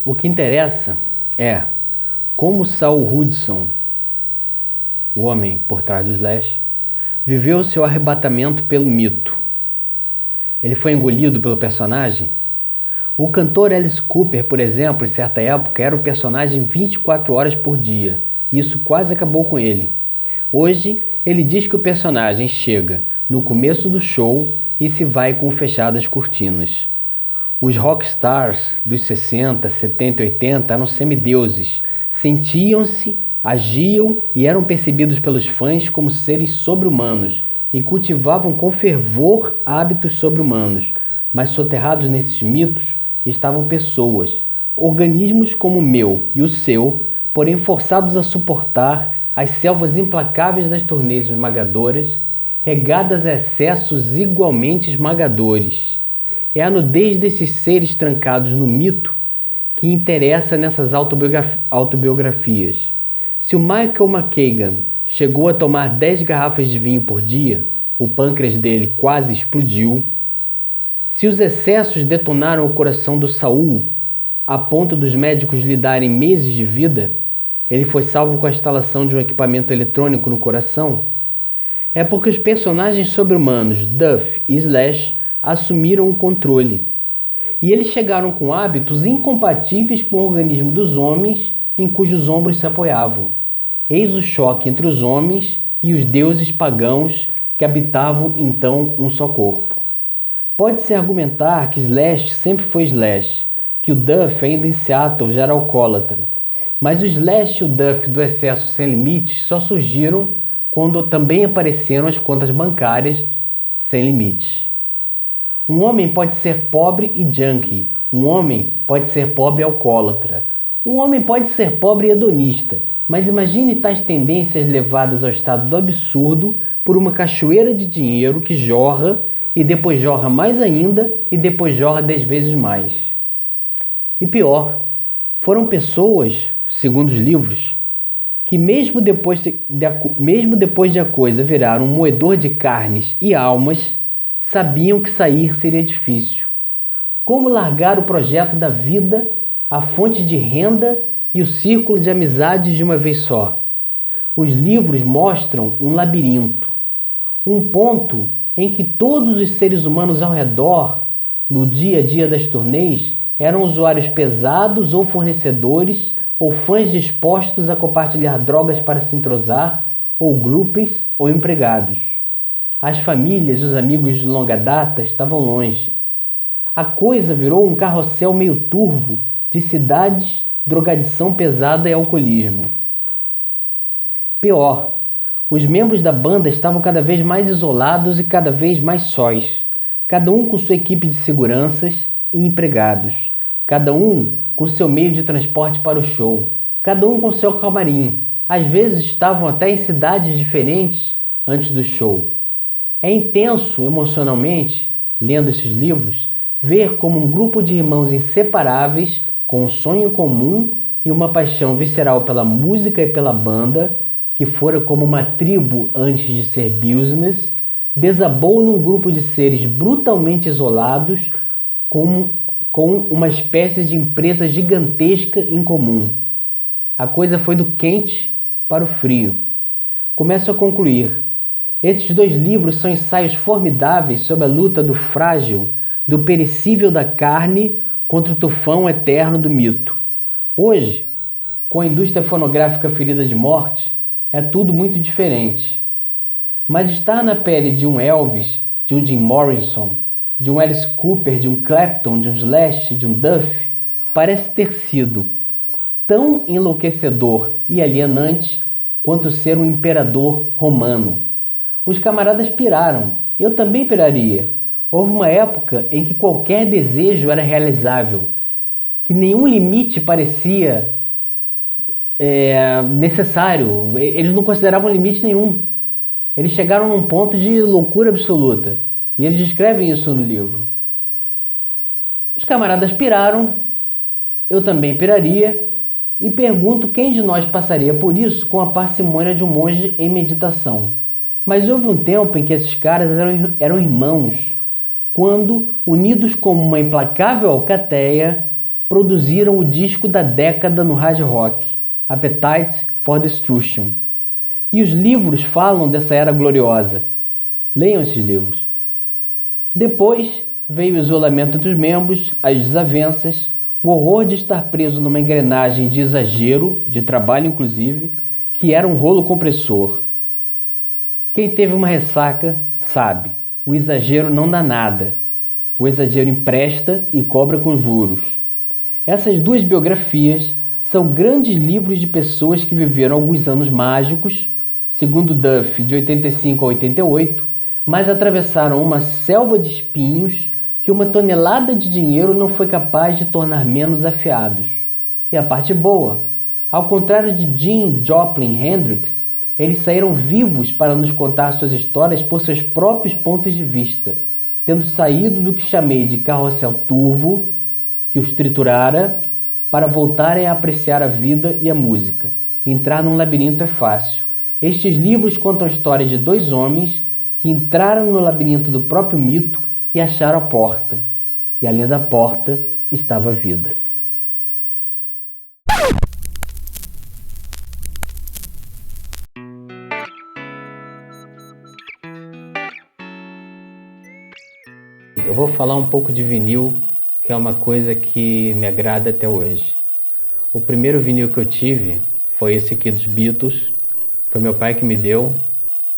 O que interessa é como Saul Hudson, o homem por trás do Slash, viveu seu arrebatamento pelo mito. Ele foi engolido pelo personagem? O cantor Alice Cooper, por exemplo, em certa época, era o personagem 24 horas por dia. E isso quase acabou com ele. Hoje, ele diz que o personagem chega no começo do show e se vai com fechadas cortinas. Os rockstars dos 60, 70 e 80 eram semideuses. Sentiam-se, agiam e eram percebidos pelos fãs como seres sobre-humanos e cultivavam com fervor hábitos sobre-humanos. Mas soterrados nesses mitos estavam pessoas, organismos como o meu e o seu, porém forçados a suportar as selvas implacáveis das turnês esmagadoras, regadas a excessos igualmente esmagadores. É a nudez desses seres trancados no mito que interessa nessas autobiografias. Se o Michael McKagan chegou a tomar 10 garrafas de vinho por dia, o pâncreas dele quase explodiu. Se os excessos detonaram o coração do Saul, a ponto dos médicos lhe darem meses de vida, ele foi salvo com a instalação de um equipamento eletrônico no coração, é porque os personagens sobre-humanos Duff e Slash assumiram o controle. E eles chegaram com hábitos incompatíveis com o organismo dos homens em cujos ombros se apoiavam. Eis o choque entre os homens e os deuses pagãos que habitavam então um só corpo. Pode-se argumentar que Slash sempre foi Slash, que o Duff ainda em Seattle já era alcoólatra. Mas o Slash e o Duff do excesso sem limites só surgiram quando também apareceram as contas bancárias sem limites. Um homem pode ser pobre e junkie. Um homem pode ser pobre e alcoólatra. Um homem pode ser pobre e hedonista. Mas imagine tais tendências levadas ao estado do absurdo por uma cachoeira de dinheiro que jorra e depois jorra mais ainda e depois jorra 10 vezes mais. E pior, foram pessoas, segundo os livros, que mesmo depois de a coisa virar um moedor de carnes e almas, sabiam que sair seria difícil. Como largar o projeto da vida, a fonte de renda e o círculo de amizades de uma vez só? Os livros mostram um labirinto, um ponto em que todos os seres humanos ao redor, no dia a dia das turnês, eram usuários pesados ou fornecedores, ou fãs dispostos a compartilhar drogas para se entrosar, ou groupies ou empregados. As famílias e os amigos de longa data estavam longe. A coisa virou um carrossel meio turvo de cidades, drogadição pesada e alcoolismo. Pior, os membros da banda estavam cada vez mais isolados e cada vez mais sós, cada um com sua equipe de seguranças e empregados, cada um com seu meio de transporte para o show, cada um com seu camarim. Às vezes estavam até em cidades diferentes antes do show. É intenso emocionalmente, lendo esses livros, ver como um grupo de irmãos inseparáveis, com um sonho comum e uma paixão visceral pela música e pela banda, que fora como uma tribo antes de ser business, desabou num grupo de seres brutalmente isolados com uma espécie de empresa gigantesca em comum. A coisa foi do quente para o frio. Começo a concluir. Esses 2 livros são ensaios formidáveis sobre a luta do frágil, do perecível da carne contra o tufão eterno do mito. Hoje, com a indústria fonográfica ferida de morte, é tudo muito diferente. Mas estar na pele de um Elvis, de um Jim Morrison, de um Alice Cooper, de um Clapton, de um Slash, de um Duff, parece ter sido tão enlouquecedor e alienante quanto ser um imperador romano. Os camaradas piraram. Eu também piraria. Houve uma época em que qualquer desejo era realizável, que nenhum limite parecia necessário. Eles não consideravam limite nenhum. Eles chegaram num ponto de loucura absoluta. E eles descrevem isso no livro. Os camaradas piraram, eu também piraria, e pergunto quem de nós passaria por isso com a parcimônia de um monge em meditação. Mas houve um tempo em que esses caras eram irmãos, quando, unidos como uma implacável alcateia, produziram o disco da década no hard rock, Appetite for Destruction. E os livros falam dessa era gloriosa. Leiam esses livros. Depois veio o isolamento dos membros, as desavenças, o horror de estar preso numa engrenagem de exagero, de trabalho inclusive, que era um rolo compressor. Quem teve uma ressaca sabe, o exagero não dá nada. O exagero empresta e cobra com juros. Essas duas biografias são grandes livros de pessoas que viveram alguns anos mágicos, segundo Duff, de 85 a 88, mas atravessaram uma selva de espinhos que uma tonelada de dinheiro não foi capaz de tornar menos afiados. E a parte boa, ao contrário de Jim, Joplin, Hendrix, eles saíram vivos para nos contar suas histórias por seus próprios pontos de vista, tendo saído do que chamei de carrossel turvo, que os triturara, para voltarem a apreciar a vida e a música. Entrar num labirinto é fácil. Estes livros contam a história de dois homens que entraram no labirinto do próprio mito e acharam a porta. E além da porta estava a vida. Eu vou falar um pouco de vinil, que é uma coisa que me agrada até hoje. O primeiro vinil que eu tive foi esse aqui dos Beatles. Foi meu pai que me deu.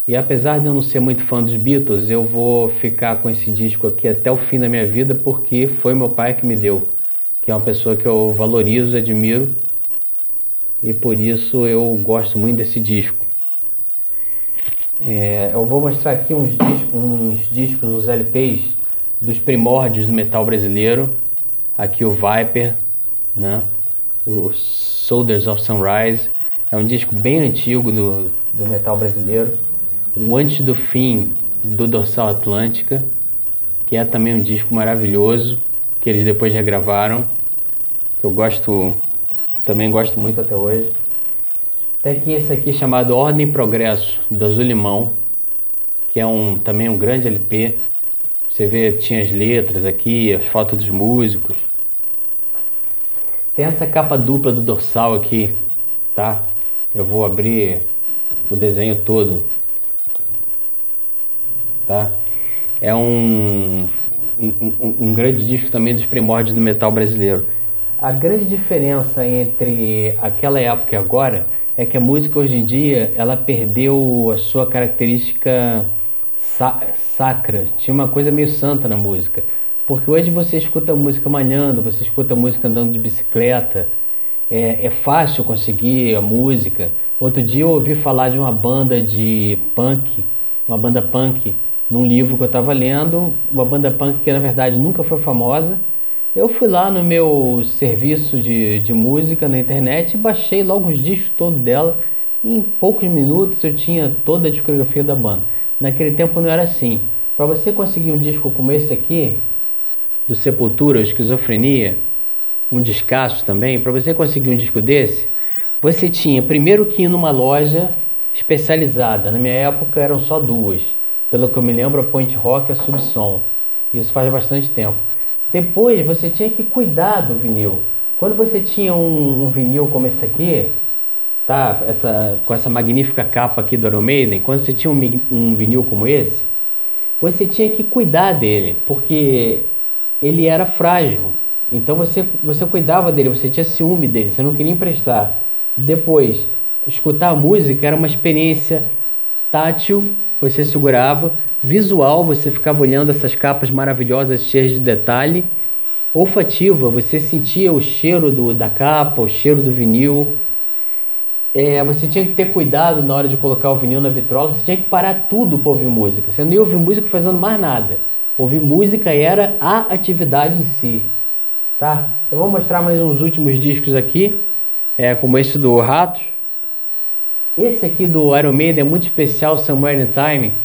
E apesar de eu não ser muito fã dos Beatles, eu vou ficar com esse disco aqui até o fim da minha vida, porque foi meu pai que me deu, que é uma pessoa que eu valorizo, admiro, e por isso eu gosto muito desse disco. Eu vou mostrar aqui uns discos, uns LPs dos primórdios do metal brasileiro. Aqui o Viper, né? O Soldiers of Sunrise, é um disco bem antigo do metal brasileiro. O Antes do Fim, do Dorsal Atlântica, que é também um disco maravilhoso, que eles depois regravaram, que eu também gosto muito até hoje. Tem aqui esse aqui chamado Ordem e Progresso, do Azul Limão, que é também um grande LP. Você vê, tinha as letras aqui, as fotos dos músicos. Tem essa capa dupla do Dorsal aqui, tá? Eu vou abrir o desenho todo. Tá? É um grande disco também dos primórdios do metal brasileiro. A grande diferença entre aquela época e agora é que a música hoje em dia ela perdeu a sua característica sacra. Tinha uma coisa meio santa na música. Porque hoje você escuta música malhando, você escuta música andando de bicicleta. É fácil conseguir a música. Outro dia eu ouvi falar de uma banda punk, num livro que eu estava lendo, uma banda punk que na verdade nunca foi famosa. Eu fui lá no meu serviço de música na internet e baixei logo os discos todos dela. E em poucos minutos eu tinha toda a discografia da banda. Naquele tempo não era assim. Para você conseguir um disco como esse aqui, do Sepultura, Esquizofrenia, um discaço também, para você conseguir um disco desse, você tinha primeiro que ir numa loja especializada. Na minha época eram só duas. Pelo que eu me lembro, a Point Rock e a Subsom. Isso faz bastante tempo. Depois, você tinha que cuidar do vinil. Quando você tinha um vinil como esse aqui, tá? Com essa magnífica capa aqui do Iron Maiden, quando você tinha um vinil como esse, você tinha que cuidar dele, porque ele era frágil. Então você cuidava dele, você tinha ciúme dele, você não queria emprestar. Depois, escutar a música era uma experiência tátil, você segurava, visual, você ficava olhando essas capas maravilhosas, cheias de detalhe, olfativa, você sentia o cheiro da capa, o cheiro do vinil. Você tinha que ter cuidado na hora de colocar o vinil na vitrola, você tinha que parar tudo para ouvir música, você não ia ouvir música fazendo mais nada. Ouvir música era a atividade em si, tá? Eu vou mostrar mais uns últimos discos aqui, como esse do Ratos. Esse aqui do Iron Maiden é muito especial, Somewhere in Time.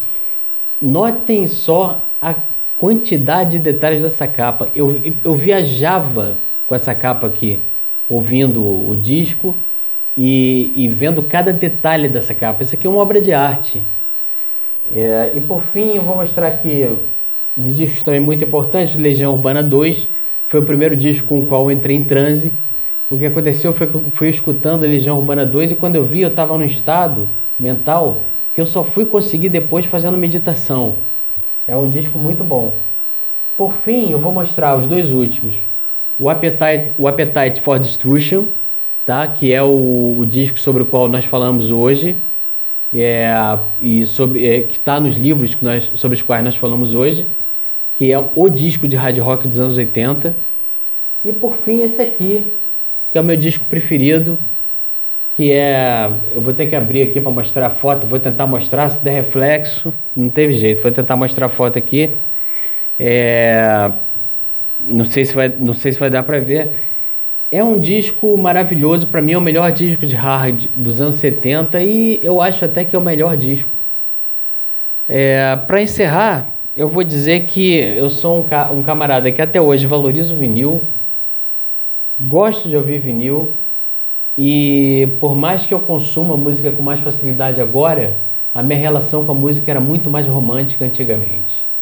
Notem só a quantidade de detalhes dessa capa. Eu viajava com essa capa aqui, ouvindo o disco e vendo cada detalhe dessa capa. Isso aqui é uma obra de arte. E por fim, eu vou mostrar aqui os discos também muito importantes. Legião Urbana 2 Foi o primeiro disco com o qual eu entrei em transe. O que aconteceu foi que eu fui escutando Legião Urbana 2 e quando eu vi, eu estava num estado mental que eu só fui conseguir depois fazendo meditação. É um disco muito bom. Por fim, eu vou mostrar os dois últimos. O Appetite for Destruction, tá? Que é o disco sobre o qual nós falamos hoje, que está nos livros sobre os quais nós falamos hoje, que é o disco de hard rock dos anos 80. E por fim, esse aqui, que é o meu disco preferido, que é... Eu vou ter que abrir aqui para mostrar a foto, vou tentar mostrar, se der reflexo, não teve jeito, vou tentar mostrar a foto aqui. Não sei se vai dar para ver. É um disco maravilhoso, para mim é o melhor disco de hard dos anos 70 e eu acho até que é o melhor disco. Para encerrar, eu vou dizer que eu sou um camarada que até hoje valoriza o vinil, gosto de ouvir vinil e por mais que eu consuma música com mais facilidade agora, a minha relação com a música era muito mais romântica antigamente.